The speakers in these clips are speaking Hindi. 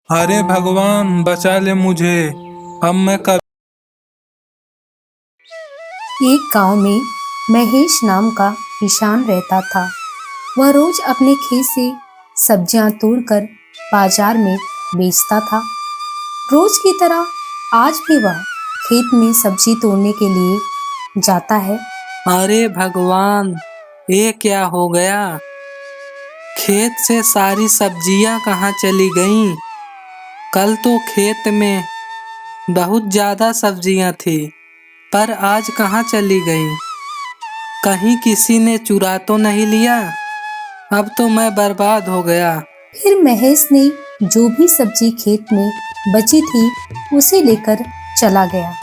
अरे भगवान बचा ले मुझे। अब मैं कब। एक गांव में महेश नाम का किसान रहता था। वह रोज अपने खेत से सब्जियां तोड़कर बाजार में बेचता था। रोज की तरह आज भी वह खेत में सब्जी तोड़ने के लिए जाता है। अरे भगवान, ये क्या हो गया? खेत से सारी सब्जियां कहाँ चली गईं? कल तो खेत में बहुत ज्यादा सब्जियां थी, पर आज कहाँ चली गईं? कहीं किसी ने चुरा तो नहीं लिया? अब तो मैं बर्बाद हो गया। फिर महेश ने जो भी सब्जी खेत में बची थी उसे लेकर चला गया।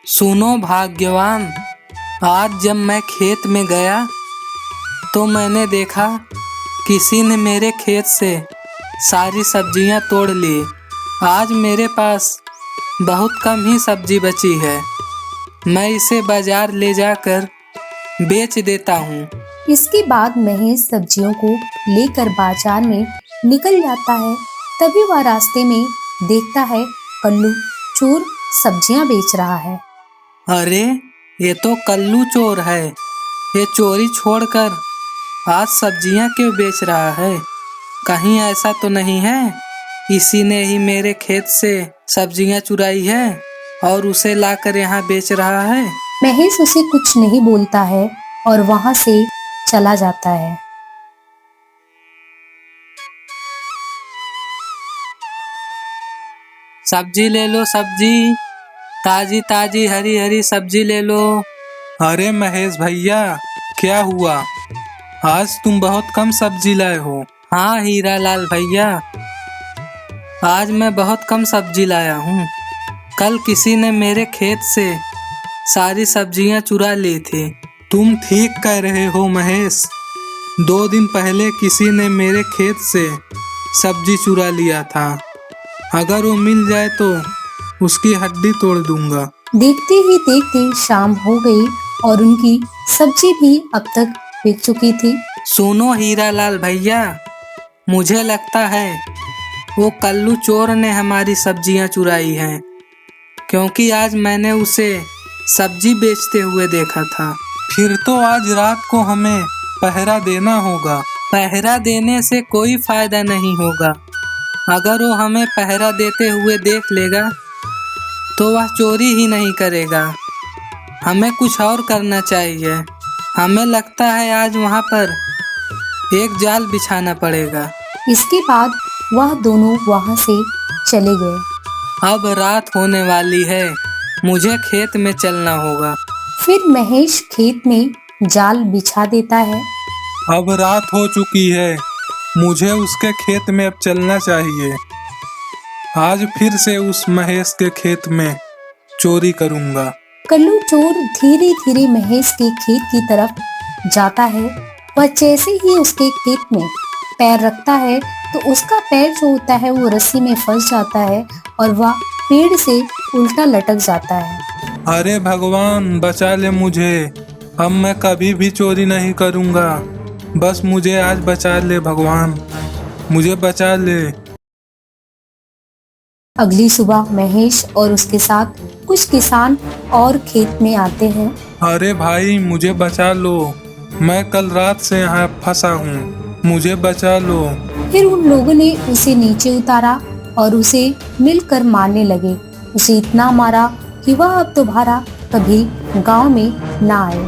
सुनो भाग्यवान, आज जब मैं खेत में गया तो मैंने देखा किसी ने मेरे खेत से सारी सब्जियां तोड़ ली। आज मेरे पास बहुत कम ही सब्जी बची है। मैं इसे बाजार ले जाकर बेच देता हूँ। इसके बाद महेश सब्जियों को लेकर बाजार में निकल जाता है। तभी वह रास्ते में देखता है कल्लू चोर सब्जियां बेच रहा है। अरे, ये तो कल्लू चोर है। ये चोरी छोड़कर आज सब्जियां क्यों बेच रहा है? कहीं ऐसा तो नहीं है इसी ने ही मेरे खेत से सब्जियां चुराई है और उसे लाकर यहाँ बेच रहा है? महेश उसे कुछ नहीं बोलता है और वहां से चला जाता है। सब्जी ले लो, सब्जी ताजी ताजी हरी हरी सब्जी ले लो। अरे महेश भैया, क्या हुआ? आज तुम बहुत कम सब्जी लाए हो। हाँ हीरा लाल भैया, आज मैं बहुत कम सब्जी लाया हूँ। कल किसी ने मेरे खेत से सारी सब्जियां चुरा ली थी। तुम ठीक कह रहे हो महेश। 2 दिन पहले किसी ने मेरे खेत से सब्जी चुरा लिया था। अगर वो मिल जाए तो उसकी हड्डी तोड़ दूंगा। देखते ही देखते शाम हो गई और उनकी सब्जी भी अब तक बिक चुकी थी। सुनो हीरा लाल भैया, मुझे लगता है वो कल्लू चोर ने हमारी सब्जियां चुराई हैं, क्योंकि आज मैंने उसे सब्जी बेचते हुए देखा था। फिर तो आज रात को हमें पहरा देना होगा। पहरा देने से कोई फायदा नहीं होगा। अगर वो हमें पहरा देते हुए देख लेगा तो वह चोरी ही नहीं करेगा। हमें कुछ और करना चाहिए। हमें लगता है आज वहाँ पर एक जाल बिछाना पड़ेगा। इसके बाद वह दोनों वहां से चले गए। अब रात होने वाली है, मुझे खेत में चलना होगा। फिर महेश खेत में जाल बिछा देता है। अब रात हो चुकी है, मुझे उसके खेत में अब चलना चाहिए। आज फिर से उस महेश के खेत में चोरी करूंगा। कल्लू चोर धीरे धीरे महेश के खेत की तरफ जाता है। वह जैसे ही उसके खेत में पैर रखता है तो उसका पैर जो होता है वो रस्सी में फंस जाता है और वह पेड़ से उल्टा लटक जाता है। अरे भगवान बचा ले मुझे। अब मैं कभी भी चोरी नहीं करूंगा। बस मुझे आज बचा ले भगवान, मुझे बचा ले। अगली सुबह महेश और उसके साथ कुछ किसान और खेत में आते हैं। अरे भाई मुझे बचा लो, मैं कल रात से यहाँ फंसा हूँ, मुझे बचा लो। फिर उन लोगों ने उसे नीचे उतारा और उसे मिलकर मारने लगे। उसे इतना मारा कि वह अब दोबारा कभी गांव में ना आए।